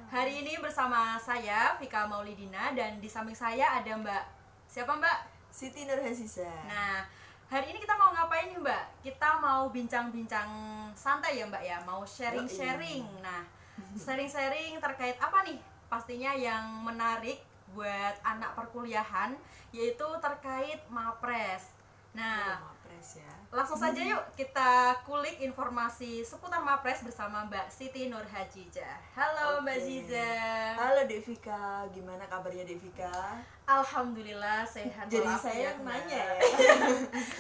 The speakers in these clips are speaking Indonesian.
Hari ini bersama saya Vika Maulidina dan di samping saya ada Mbak. Siapa Mbak? Siti Nurhaziza. Nah, hari ini kita mau ngapain nih Mbak? Kita mau bincang-bincang santai ya Mbak ya, mau sharing-sharing. Nah, sharing-sharing terkait apa nih? Pastinya yang menarik buat anak perkuliahan, yaitu terkait MAPRES. Nah, MAPRES ya. langsung saja yuk kita kulik informasi seputar MAPRES bersama Mbak Siti Nurhaziza. Halo Mbak Ziza. Halo Devika, gimana kabarnya Devika? Alhamdulillah sehat. Jadi saya yang nanya ya.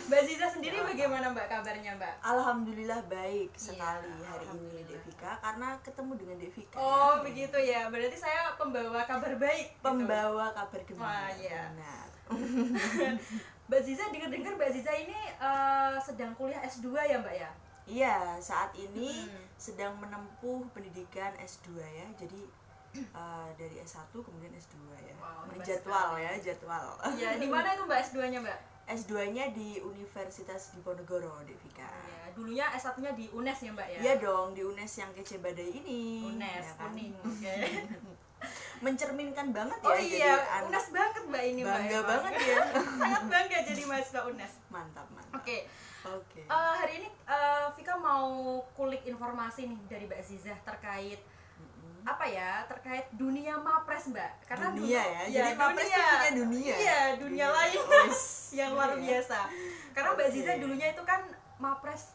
Mbak Ziza sendiri bagaimana Mbak kabarnya Mbak? Alhamdulillah baik sekali Iya, hari ini Devika, karena ketemu dengan Devika. Oh begitu ya, berarti saya pembawa kabar baik. Pembawa kabar gembira. Wah, iya. Benar. Mbak Ziza, dengar-dengar Mbak Ziza ini sedang kuliah S2 ya Mbak ya? Iya, saat ini sedang menempuh pendidikan S2 ya. Jadi dari S1 kemudian S2 ya. Wow, Jadwal ya, jadwal. Ya, di mana itu Mbak S2-nya Mbak? S2-nya di Universitas Diponegoro, Devika. Ya, dulunya S1-nya di UNES ya Mbak ya? Iya dong, di UNES yang kece badai ini. UNES, ya kan? kuning. Oke. Mencerminkan banget ya. Oh jadi iya, anak. UNES banget Mbak ini Mbak. Bangga emang. banget ya. Sangat bangga jadi mahasiswa UNES. Mantap, mantap. Oke. Oke. Hari ini Vika mau kulik informasi nih dari Mbak Zizah terkait apa ya, terkait dunia MAPRES Mbak. Karena Dunia dulu, ya, jadi MAPRES itu punya dunia. Iya, dunia lain yang luar Iya. biasa. Karena Mbak Oke. Zizah dulunya itu kan MAPRES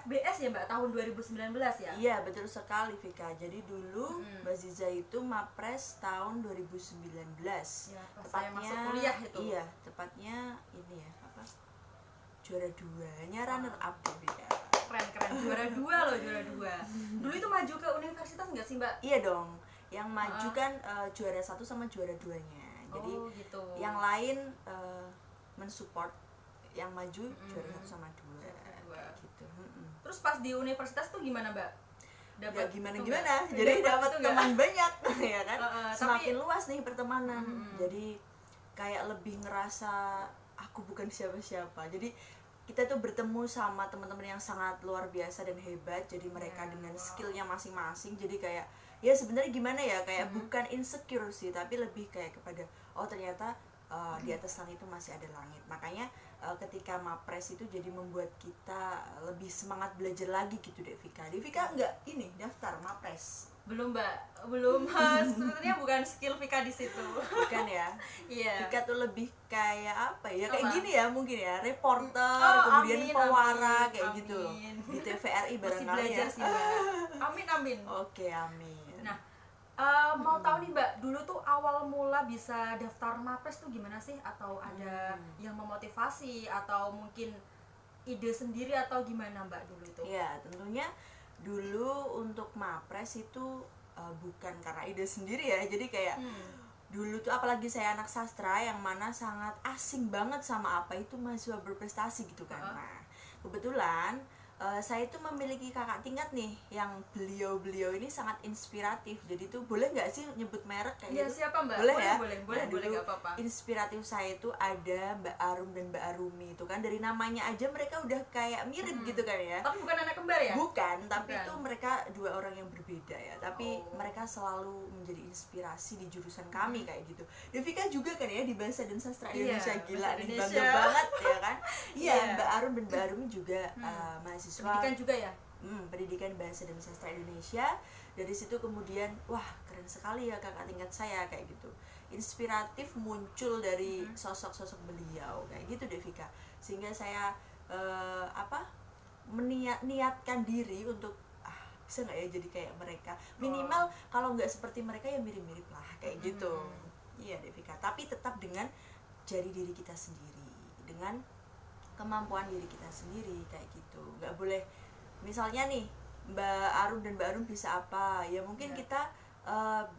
FBS ya Mbak, tahun 2019 ya? Iya, betul sekali Vika. Jadi dulu Mbak Ziza itu MAPRES tahun 2019. Ya, pas saya masuk kuliah itu. Iya, tepatnya ini ya, apa? Juara 2-nya runner up ya, Vika. Keren, juara 2 loh, juara 2. Dulu itu maju ke universitas nggak sih Mbak? Iya dong. Yang maju kan juara 1 sama juara 2-nya. Jadi Oh gitu. yang lain mensupport yang maju juara 1 sama 2 Dua. gitu. Terus pas di universitas tuh gimana Mbak? Ya itu gimana nggak? jadi dapat itu nggak? teman banyak ya kan. tapi Semakin luas nih pertemanan. Jadi kayak lebih ngerasa aku bukan siapa-siapa. Jadi kita tuh bertemu sama teman-teman yang sangat luar biasa dan hebat. Jadi mereka dengan skillnya masing-masing. Jadi kayak ya sebenarnya gimana ya, kayak bukan insecure sih, tapi lebih kayak kepada oh ternyata di atas langit itu masih ada langit. Makanya ketika MAPRES itu jadi membuat kita lebih semangat belajar lagi gitu deh Vika. Vika enggak ini daftar MAPRES? Belum Mbak, belum. Sebenarnya bukan skill Vika di situ. Bukan ya? Iya. Vika tuh lebih kayak apa ya? Kayak Apa? gini ya mungkin ya, reporter, Oh, kemudian amin, pewara amin, kayak gitu loh. amin. Di TVRI Masih barangkali belajar ya. sih Mbak. Amin. Oke, amin. Nah, mau tahu nih Mbak, dulu tuh awal mula bisa daftar MAPRES tuh gimana sih? Atau ada yang memotivasi atau mungkin ide sendiri atau gimana Mbak dulu itu? Ya, tentunya dulu untuk MAPRES itu bukan karena ide sendiri ya. Jadi kayak dulu tuh apalagi saya anak sastra yang mana sangat asing banget sama apa itu mahasiswa berprestasi gitu kan. Nah, kebetulan saya itu memiliki kakak tingkat nih yang beliau ini sangat inspiratif. Jadi tuh boleh nggak sih nyebut merek kayak Ya, gitu? siapa Mbak? Boleh ya? Boleh, Dulu nggak apa-apa. inspiratif saya itu ada Mbak Arum dan Mbak Arumi itu kan, dari namanya aja mereka udah kayak mirip gitu kan ya. Tapi bukan anak kembar ya? Bukan, tapi Bukan. itu mereka dua orang yang berbeda ya. Tapi mereka selalu menjadi inspirasi di jurusan kami kayak gitu. Devika juga kan ya di Bahasa dan Sastra Iya, Indonesia, gila Bahasa nih, Indonesia. bangga banget ya kan. Iya, Iya. Mbak Arum dan Mbak Arumi juga mahasiswa Pendidikan juga ya? pendidikan Bahasa dan Sastra Indonesia. Dari situ kemudian wah keren sekali ya kakak tingkat saya kayak gitu, inspiratif muncul dari sosok-sosok beliau kayak gitu Devika, sehingga saya niatkan diri untuk bisa nggak ya jadi kayak mereka, minimal kalau nggak seperti mereka ya mirip-mirip lah kayak gitu. Iya Devika, tapi tetap dengan jari diri kita sendiri, dengan kemampuan diri kita sendiri kayak gitu. Nggak boleh misalnya nih Mbak Arum dan Mbak Arum bisa apa ya, mungkin kita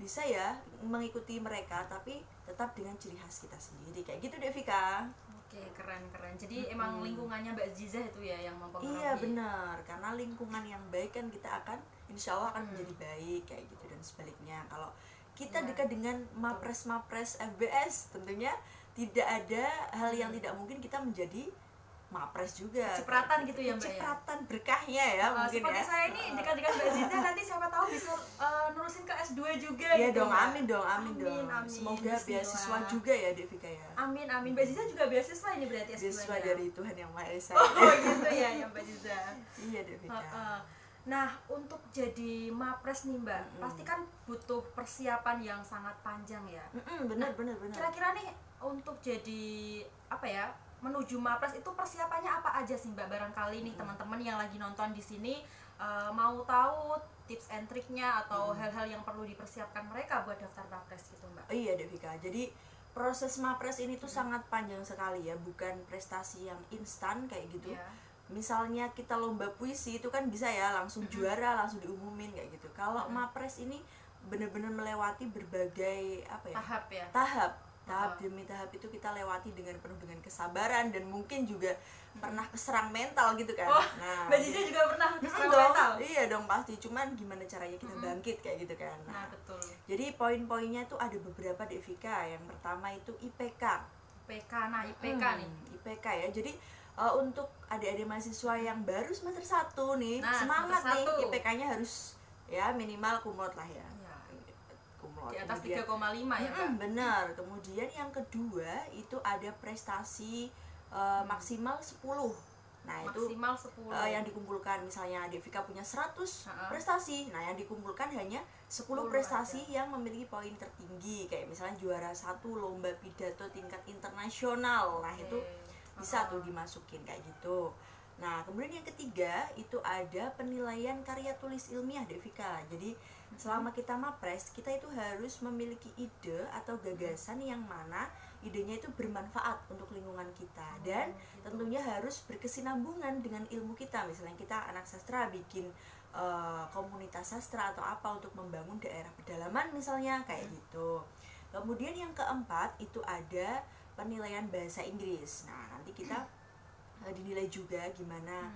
bisa ya mengikuti mereka, tapi tetap dengan ciri khas kita sendiri kayak gitu Devika. Oke, keren. Jadi emang lingkungannya Mbak Zizah itu ya yang mempengaruhi. Iya benar, karena lingkungan yang baik kan kita akan insya Allah akan menjadi baik kayak gitu, dan sebaliknya kalau kita dekat dengan MAPRES FBS tentunya tidak ada hal yang tidak mungkin kita menjadi MAPRES juga. Cipratan gitu ya Mbak ya? Cipratan berkahnya ya mungkin seperti ya. saya ini dekat-dekat Mbak Ziza, nanti siapa tahu bisa nerusin ke S2 S2 juga Iya gitu, dong, Mbak. amin dong, amin dong. Amin. Semoga Bismillah. beasiswa juga ya Devika ya. Amin, amin. Mbak Ziza juga beasiswa ini berarti S2-nya. Beasiswa dari Tuhan Yang Maha Esa. Oh gitu ya, Mbak Ziza. Iya Devika. Heeh. Nah, untuk jadi mapres nih Mbak, pasti kan butuh persiapan yang sangat panjang ya. Benar. Kira-kira nih untuk jadi apa ya, menuju mapres itu persiapannya apa aja sih Mbak? Barangkali nih teman-teman yang lagi nonton di sini mau tahu tips and triknya atau hal-hal yang perlu dipersiapkan mereka buat daftar mapres gitu Mbak. Iya Devika. Jadi proses mapres ini tuh sangat panjang sekali ya, bukan prestasi yang instan kayak gitu. Iya. Misalnya kita lomba puisi itu kan bisa ya langsung juara, langsung diumumin kayak gitu. Kalau mapres ini benar-benar melewati berbagai apa ya? Tahap ya. Tahap demi tahap itu kita lewati dengan penuh dengan kesabaran dan mungkin juga pernah keserang mental gitu kan. Oh, Nah, Mbak Ziza juga pernah keserang dong, mental. iya dong pasti. Cuman gimana caranya kita bangkit kayak gitu kan. Nah, betul. Jadi poin-poinnya tuh ada beberapa Devika. Yang pertama itu IPK. IPK, nah IPK nih. IPK ya. Jadi untuk adik-adik mahasiswa yang baru semester 1 nih, Nah, semangat nih, semester 1. IPK-nya harus ya minimal kumlot lah ya. Iya. Kumlot. Di atas Kemudian- 3,5 ya Mbak. benar. Kemudian yang kedua itu ada prestasi maksimal 10. Nah, itu Maksimal 10. yang dikumpulkan misalnya Devika punya 100 prestasi. Nah, yang dikumpulkan hanya 10 10 prestasi yang memiliki poin tertinggi, kayak misalnya juara 1 lomba pidato tingkat internasional. Nah, itu bisa tuh dimasukin kayak gitu. Nah, kemudian yang ketiga itu ada penilaian karya tulis ilmiah Devika. Jadi selama kita mapres, kita itu harus memiliki ide atau gagasan yang mana idenya itu bermanfaat untuk lingkungan kita dan tentunya harus berkesinambungan dengan ilmu kita. Misalnya kita anak sastra bikin komunitas sastra atau apa untuk membangun daerah pedalaman misalnya kayak gitu. Kemudian yang keempat itu ada penilaian bahasa Inggris. Nah, nanti kita dinilai juga gimana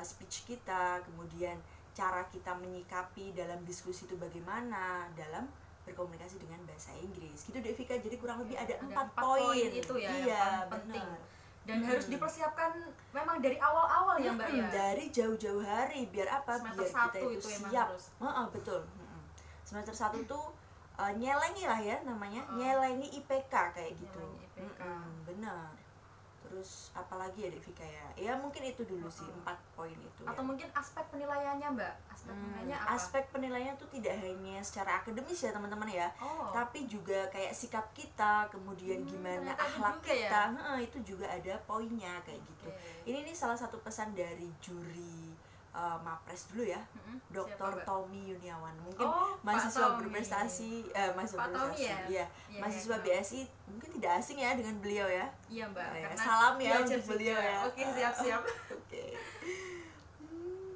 speech kita, kemudian cara kita menyikapi dalam diskusi itu bagaimana dalam berkomunikasi dengan bahasa Inggris. Gitu Devika. Jadi kurang lebih ada 4 poin itu ya iya, yang paling penting. benar. Dan harus dipersiapkan memang dari awal-awal ya Mbak ya. Dari jauh-jauh hari biar apa? Semester Biar kita 1 itu itu emang siap. harus. Betul. Semester 1 tuh nyelengi lah ya namanya, nyelengi IPK kayak gitu. Nyelengi IPK. Benar. Terus apalagi ya Devika ya? Ya mungkin itu dulu sih 4 poin itu. Atau ya. mungkin aspek penilaiannya Mbak. Aspek penilaiannya apa? Aspek penilaiannya tuh tidak hanya secara akademis ya teman-teman ya, Oh. tapi juga kayak sikap kita, kemudian gimana ternyata itu akhlak juga ya? kita, itu juga ada poinnya kayak gitu. Oke. Ini nih salah satu pesan dari juri mapres dulu ya, Siapa, Dr. Mbak? Tommy Yuniawan. Mungkin Oh, Pak mahasiswa Tommy. berprestasi, mahasiswa Pak Tommy berprestasi, ya? iya, Iya, mahasiswa iya. BSI mungkin tidak asing ya dengan beliau ya. Iya Mbak. Ya, Karena salam ya belajar untuk beliau juga. ya. Oke, siap-siap. Oke.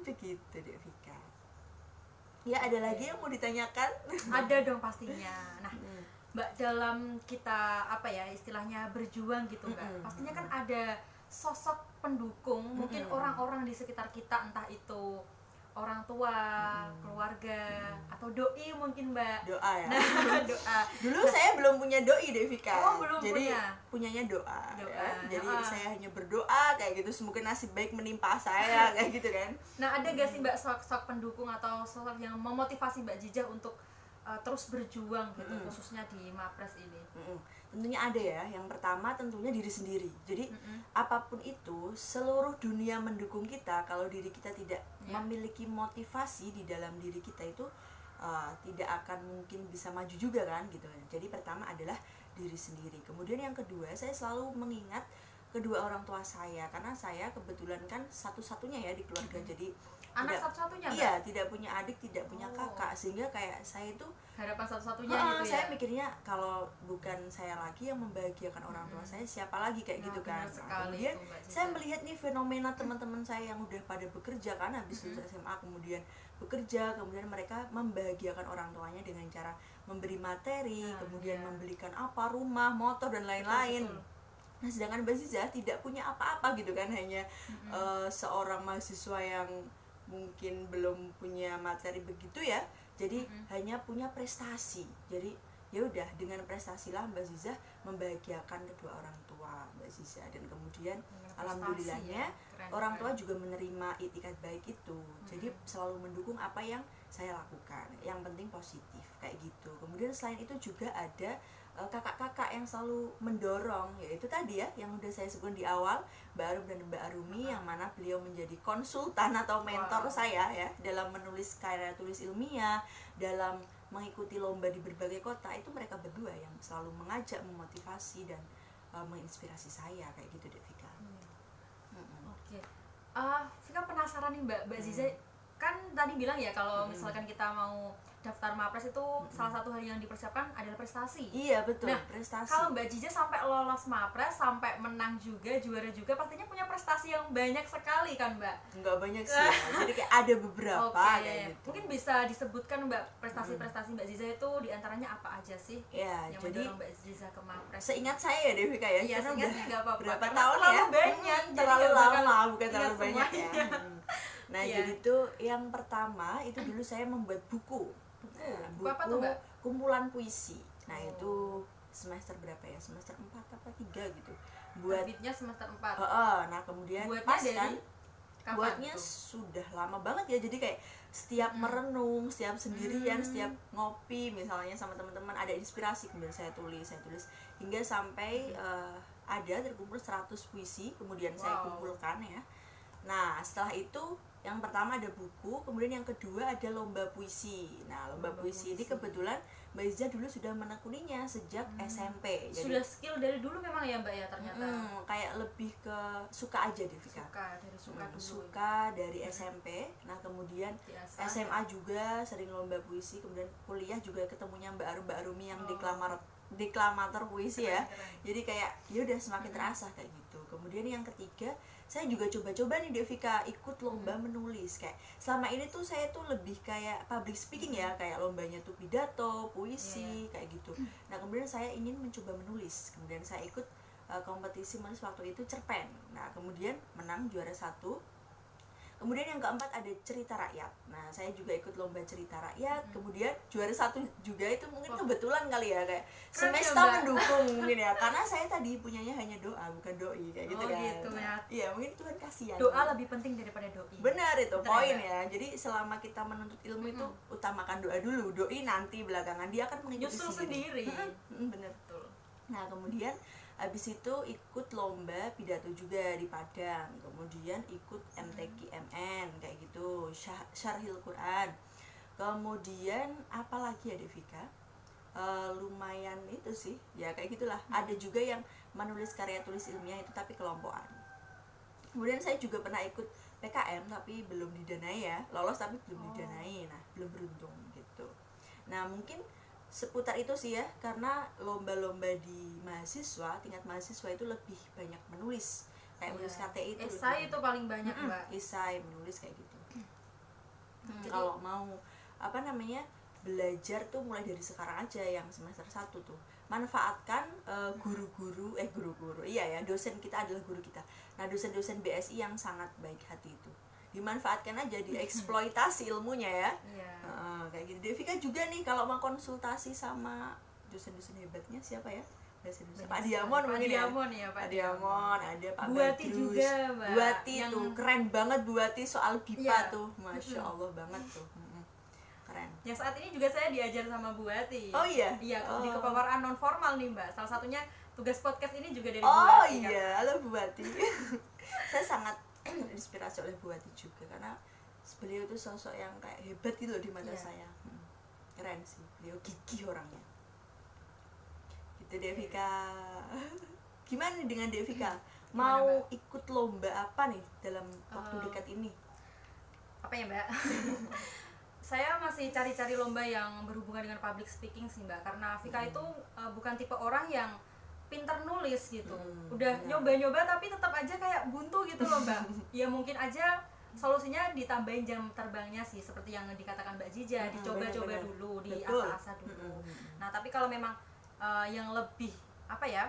Begitu Devika. Ya ada lagi yang mau ditanyakan? Ada dong pastinya. Nah, Mbak, dalam kita apa ya istilahnya berjuang gitu Mbak, pastinya kan ada sosok pendukung, mungkin orang-orang di sekitar kita, entah itu orang tua, keluarga, atau doi mungkin Mbak. Doa ya. Nah, doa. Dulu saya belum punya doi Devika. Oh, belum Jadi punya. punyanya doa. Doa. Ya. Jadi Ah. saya hanya berdoa kayak gitu, semoga nasib baik menimpa saya kayak gitu kan. Nah, ada gak sih Mbak sosok pendukung atau sosok yang memotivasi Mbak Jijah untuk terus berjuang gitu, khususnya di Mapres ini? Tentunya ada ya. Yang pertama tentunya diri sendiri. Jadi apapun itu, seluruh dunia mendukung kita kalau diri kita tidak memiliki motivasi di dalam diri kita itu tidak akan mungkin bisa maju juga kan gitu. Jadi pertama adalah diri sendiri. Kemudian yang kedua, saya selalu mengingat kedua orang tua saya karena saya kebetulan kan satu-satunya ya di keluarga. Jadi Anak tidak- satu-satunya Mbak? Iya, tidak punya adik, tidak punya Oh. kakak, sehingga kayak saya itu Harapan satu-satunya gitu ya? saya mikirnya kalau bukan saya lagi yang membahagiakan orang tua saya, siapa lagi kayak Nah, gitu kan. benar sekali Kemudian itu, Mbak Cica. saya melihat nih fenomena teman-teman saya yang udah pada bekerja kan habis lulus SMA, kemudian bekerja, kemudian mereka membahagiakan orang tuanya dengan cara memberi materi, Nah, kemudian iya. membelikan apa, rumah, motor dan lain-lain. Betul. Nah, sedangkan Mbak Ziza tidak punya apa-apa gitu kan, hanya seorang mahasiswa yang mungkin belum punya materi begitu ya. Jadi hanya punya prestasi. Jadi ya udah dengan prestasilah Mbak Ziza membahagiakan kedua orang tua Mbak Ziza, dan kemudian Dengan alhamdulillahnya prestasi ya. Keren, orang tua keren. juga menerima itikat baik itu. Jadi selalu mendukung apa yang saya lakukan, yang penting positif kayak gitu. Kemudian selain itu juga ada kakak-kakak yang selalu mendorong, yaitu tadi ya yang udah saya sebutkan di awal, Mbak Arum dan Mbak Arumi, yang mana beliau menjadi konsultan atau mentor Wow. saya ya dalam menulis karya tulis ilmiah, dalam mengikuti lomba di berbagai kota. Itu mereka berdua yang selalu mengajak, memotivasi dan menginspirasi saya kayak gitu deh Vika. Oke. Vika penasaran nih Mbak Ziza, kan tadi bilang ya kalau misalkan kita mau daftar Mapres itu salah satu hal yang dipersiapkan adalah prestasi. Iya betul, Nah, prestasi. kalau Mbak Ziza sampai lolos Mapres, sampai menang juga, juara juga, pastinya punya prestasi yang banyak sekali kan Mbak? Nggak banyak sih ya. Jadi kayak ada beberapa Oke, kayak gitu. mungkin bisa disebutkan Mbak prestasi-prestasi Mbak Ziza itu diantaranya apa aja sih Ya, yang jadi mendorong Mbak Ziza ke Mapres? seingat saya ya Devika ya, Iya, karena seingat udah nggak apa-apa. berapa Karena tahun terlalu ya, banyak, jadi terlalu nggak bakal lama, bukan ingat terlalu banyak ya. semuanya. Nah Iya. jadi tuh yang pertama itu dulu saya membuat buku. Nah, Buku apa tuh, Mbak? kumpulan puisi. Nah Oh. itu semester berapa ya, semester 4 apa 3 gitu buat Terbitnya semester 4. nah kemudian Buatnya pas dari kan kapan buatnya tuh? sudah lama banget ya, jadi kayak setiap merenung, setiap sendirian, setiap ngopi misalnya sama teman-teman ada inspirasi, kemudian saya tulis hingga sampai ada terkumpul 100 puisi, kemudian saya Wow. kumpulkan ya. Nah setelah itu yang pertama ada buku, kemudian yang kedua ada lomba puisi. Nah lomba puisi ini kebetulan Mbak Iza dulu sudah menekuninya sejak SMP. Sudah skill dari dulu memang ya Mbak ya ternyata. Kayak lebih ke suka aja deh Vika. Suka dulu. Suka dari SMP. Nah kemudian Diasah. SMA juga sering lomba puisi, kemudian kuliah juga ketemunya Mbak Arumi yang deklamator puisi ya. Keren. Jadi kayak ya udah semakin terasah kayak gitu. Kemudian yang ketiga saya juga coba-coba nih Devika ikut lomba menulis. Kayak selama ini tuh saya tuh lebih kayak public speaking ya, kayak lombanya tuh pidato, puisi kayak gitu. Nah kemudian saya ingin mencoba menulis, kemudian saya ikut kompetisi menulis waktu itu cerpen. Nah kemudian menang juara 1. Kemudian yang keempat ada cerita rakyat. Nah saya juga ikut lomba cerita rakyat, kemudian juara 1 juga. Itu mungkin kebetulan kali ya, kayak Keren ya, semesta Mbak. mendukung mungkin ya, karena saya tadi punyanya hanya doa bukan doi kayak gitu Oh, kan. gitu ya. Iya mungkin Tuhan kasihan. Doa lebih penting daripada doi. Benar itu Betul poin ya? ya. Jadi selama kita menuntut ilmu itu utamakan doa dulu. Doi nanti belakangan dia akan mengikuti Nyusul sendiri. Bener. Betul. Nah kemudian habis itu ikut lomba pidato juga di Padang, kemudian ikut MTQ MN kayak gitu, Syarhil Quran. Kemudian apalagi ya Devika, lumayan itu sih ya kayak gitulah. Ada juga yang menulis karya tulis ilmiah itu tapi kelompokan. Kemudian saya juga pernah ikut PKM tapi belum didanai ya, lolos tapi belum didanai. Nah belum beruntung gitu. Nah mungkin seputar itu sih ya, karena lomba-lomba di mahasiswa, tingkat mahasiswa itu lebih banyak menulis, kayak menulis KTI itu Esai itu paling banyak Mbak. esai, menulis kayak gitu. Jadi- Kalau mau belajar tuh mulai dari sekarang aja, yang semester 1 tuh manfaatkan guru-guru iya ya, dosen kita adalah guru kita. Nah dosen-dosen BSI yang sangat baik hati itu dimanfaatkan aja, dieksploitasi ilmunya ya. Iya. Kayak gitu. Devika juga nih kalau mau konsultasi sama dosen-dosen hebatnya siapa ya? Dosen-dosen Pak Diamond Pak mungkin ya. Diamond ya, Pak Pak Diamond, ada Pak Bu Wati Badrus. juga, Mbak. Bu Wati Yang- tuh keren banget, Bu Wati soal BIPA Iya. tuh, masya Allah banget tuh. Keren. Yang saat ini juga saya diajar sama Bu Wati. Oh iya? Iya, Oh. di kepewaraan non formal nih Mbak. Salah satunya tugas podcast ini juga dari Bu Oh Wati. kan? iya, halo Bu Wati. Saya sangat terinspirasi oleh Bu Wati juga, karena beliau itu sosok yang kayak hebat gitu loh di mata Iya. saya. Keren sih, beliau gigih orangnya. Gitu Devika. Gimana nih dengan Devika? Gimana, Mau Mbak? ikut lomba apa nih dalam waktu dekat ini? Apa ya Mbak? Saya masih cari-cari lomba yang berhubungan dengan public speaking sih Mbak, karena Vika itu bukan tipe orang yang pinter nulis gitu. Udah benar. nyoba-nyoba tapi tetap aja kayak buntu gitu loh Mbak. Ya mungkin aja solusinya ditambahin jam terbangnya sih, seperti yang dikatakan Mbak Jija, dicoba-coba benar-benar. dulu, Betul. diasah-asah dulu. Nah tapi kalau memang yang lebih apa ya,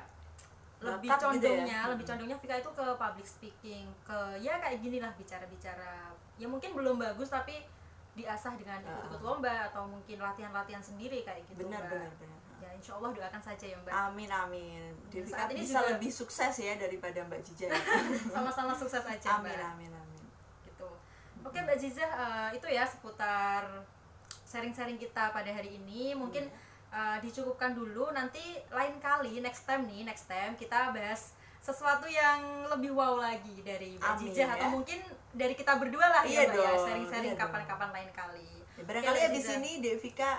lebih Bakat gitu condongnya, ya. lebih condongnya Vika itu ke public speaking, ke ya kayak gini lah, bicara-bicara. Ya mungkin belum bagus tapi diasah dengan ikut-ikut lomba atau mungkin latihan-latihan sendiri kayak gitu, benar Mbak. benar benar. Ya insya Allah doakan saja ya Mbak. Amin amin. Devika Saat ini bisa juga- lebih sukses ya daripada Mbak Jiza. Sama-sama sukses aja Amin Mbak. amin amin. Gitu. Oke Mbak Ziza, itu ya seputar sharing-sharing kita pada hari ini. Mungkin dicukupkan dulu, nanti lain kali next time kita bahas sesuatu yang lebih wow lagi dari Mbak Amin, Ziza, ya. atau mungkin dari kita berdua lah Iya ya Mbak ya, dong, sharing-sharing iya dong. kapan-kapan lain kali. Ya, barangkali Oke, Mbak abis Ziza. ini Devika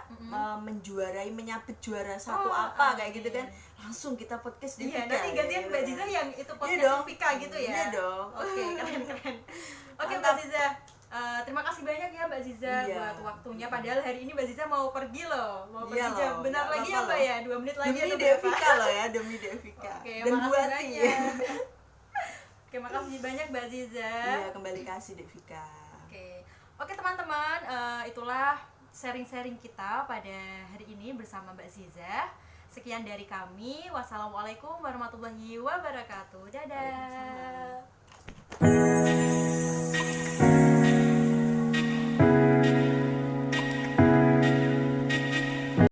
menjuarai, menyabet juara satu Oh, apa kayak amin. gitu kan, langsung kita podcast Iya, Devika. nanti gantian ya. Mbak Ziza yang itu Iya podcast dong. Vika gitu ya. Iya dong. Oke, keren. Oke Mantap. Mbak Ziza, terima kasih banyak ya Mbak Ziza Iya. buat waktunya. Padahal hari ini Mbak Ziza mau pergi loh, Iya jam. loh, Bentar nggak lagi ya apa-apa Mbak loh. ya, 2 menit lagi Demi atau berapa? Devika loh ya, demi Devika. Oke, Dan makasih buati. banyak. Oke, makasih banyak Mbak Ziza. Iya, kembali kasih Devika. Oke teman-teman, itulah sharing-sharing kita pada hari ini bersama Mbak Ziza. Sekian dari kami. Wassalamualaikum warahmatullahi wabarakatuh. Dadah. Waalaikumsalam.